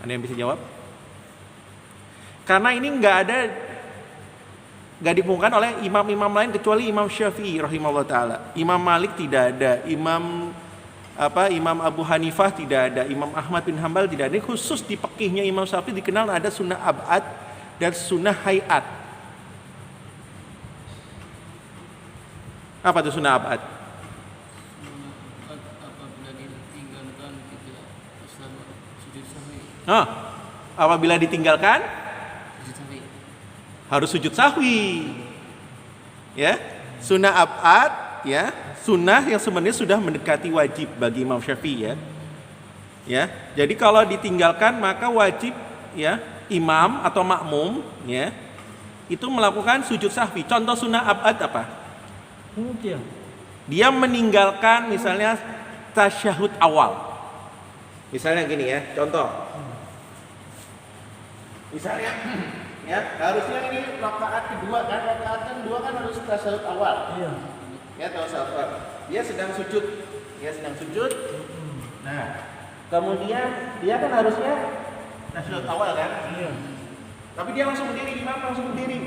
Ada yang bisa jawab? Karena ini nggak ditemukan oleh imam-imam lain kecuali Imam Syafi'i rahimahullah taala. Imam Malik tidak ada, Imam Abu Hanifah tidak ada, Imam Ahmad bin Hambal tidak ada. Ini khusus di fikihnya Imam Syafi'i dikenal ada sunnah ab'ad dan sunnah hayat. Apa itu sunnah ab'ad? Apabila ditinggalkan tidak bersama sujud sahwi. Apabila ditinggalkan Sujud sahwi. harus sujud sahwi. Ya, sunnah ab'ad ya, sunnah yang sebenarnya sudah mendekati wajib bagi Imam Syafi'i ya. Ya, jadi kalau ditinggalkan maka wajib ya imam atau makmum ya itu melakukan sujud sahwi. Contoh sunnah ab'ad apa? Dia meninggalkan misalnya tasyahud awal. Misalnya gini ya, contoh. Misalnya ya, harusnya ini rakaat kedua kan, harus tasyahud awal. Iya. Ya, tasyahud awal. Dia sedang sujud. Nah, kemudian dia kan harusnya tasyahud awal kan? Iya. Tapi dia langsung berdiri, imam langsung berdiri.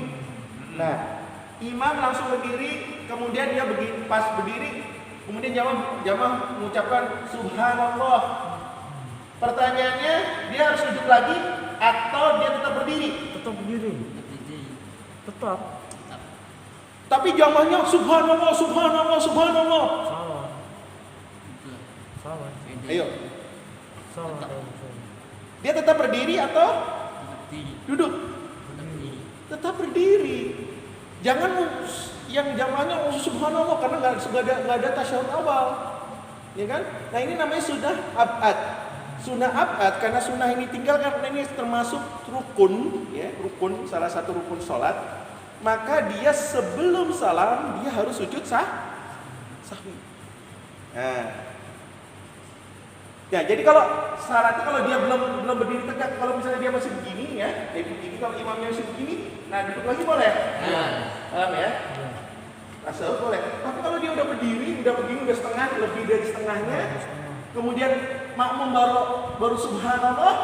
Nah, imam langsung berdiri, kemudian dia pas berdiri, kemudian jamaah mengucapkan subhanallah. Pertanyaannya, dia harus sujud lagi atau dia tetap berdiri? Tetap berdiri. Tetap. Tapi jamaahnya subhanallah, subhanallah, subhanallah. Salah. Salah. Ayo, Salah. dia tetap berdiri atau Berdiri. duduk? Berdiri. Tetap berdiri. Jangan yang jamaahnya subhanallah karena nggak ada tasyahud awal, ya kan? Nah ini namanya sunnah ab'ad. Sunnah ab'ad karena sunnah ini tinggal karena ini termasuk rukun, ya rukun salah satu rukun sholat. Maka dia sebelum salam dia harus sujud sahwi. Nah, ya jadi kalau syaratnya kalau dia belum berdiri tegak, kalau misalnya dia masih begini ya, begini kalau imamnya masih begini, nah duduk lagi boleh. Paham ya? Asal boleh. Tapi kalau dia udah berdiri, udah begini, udah setengah, lebih dari setengahnya, kemudian makmum baru subhanallah,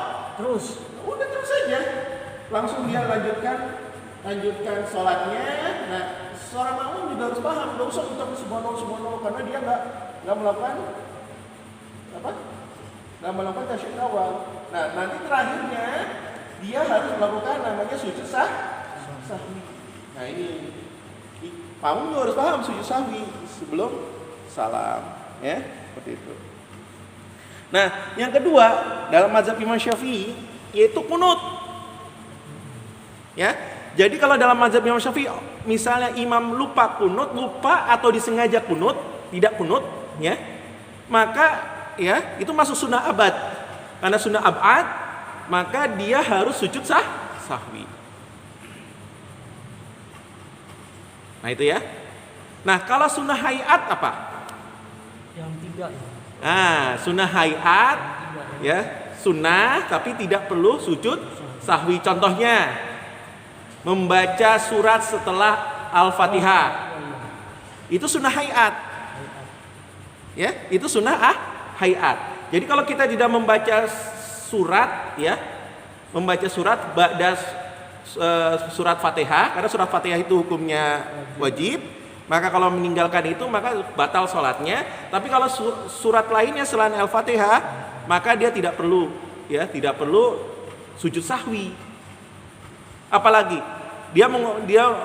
Terus. udah terus aja. Langsung dia lanjutkan sholatnya. Nah, seorang makmum juga harus paham, nggak usah ucap subhanallah karena dia nggak melakukan apa? Nggak melakukan tasyahud awal. Nah, nanti terakhirnya dia harus melakukan namanya sujud sahwi. Nah ini makmum juga harus paham sujud sahwi sebelum salam, ya seperti itu. Nah, yang kedua dalam mazhab Imam Syafi'i yaitu kunut. Ya, jadi kalau dalam mazhab Imam Syafi'i misalnya imam lupa atau disengaja kunut, tidak kunut, ya, maka ya itu masuk sunnah abad. Karena sunnah abad, maka dia harus sujud sahwi. Nah itu ya. Nah kalau sunnah hayat apa? Yang tiga. Sunnah hayat ya sunnah tapi tidak perlu sujud sahwi. Contohnya membaca surat setelah Al-Fatihah. Itu sunnah hayat. Ya, itu sunnah hayat. Jadi kalau kita tidak membaca surat ya, membaca surat ba'da surat Fatihah, karena surat Fatihah itu hukumnya wajib, maka kalau meninggalkan itu maka batal sholatnya. Tapi kalau surat lainnya selain Al-Fatihah, maka dia tidak perlu sujud sahwi. Apalagi dia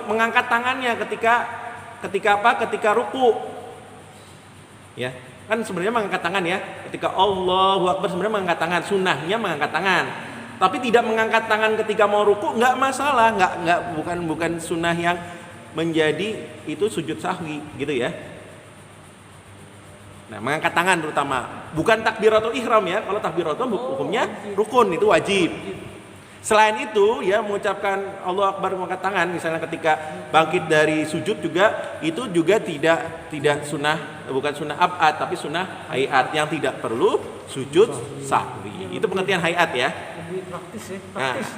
mengangkat tangannya ketika ruku. Ya, kan sebenarnya mengangkat tangan ya. Ketika Allahu Akbar sebenarnya mengangkat tangan, sunnahnya mengangkat tangan. Tapi tidak mengangkat tangan ketika mau ruku nggak masalah, bukan sunnah yang menjadi itu sujud sahwi gitu ya. Nah, mengangkat tangan terutama, bukan takbiratul ihram ya. Kalau takbiratul hukumnya rukun, itu wajib. Selain itu ya mengucapkan Allahu Akbar mengangkat tangan misalnya ketika bangkit dari sujud juga itu juga tidak sunnah, bukan sunnah ab'ad tapi sunnah hayat yang tidak perlu sujud sahwi. Itu pengertian hayat ya. Lebih praktis ya. Praktis.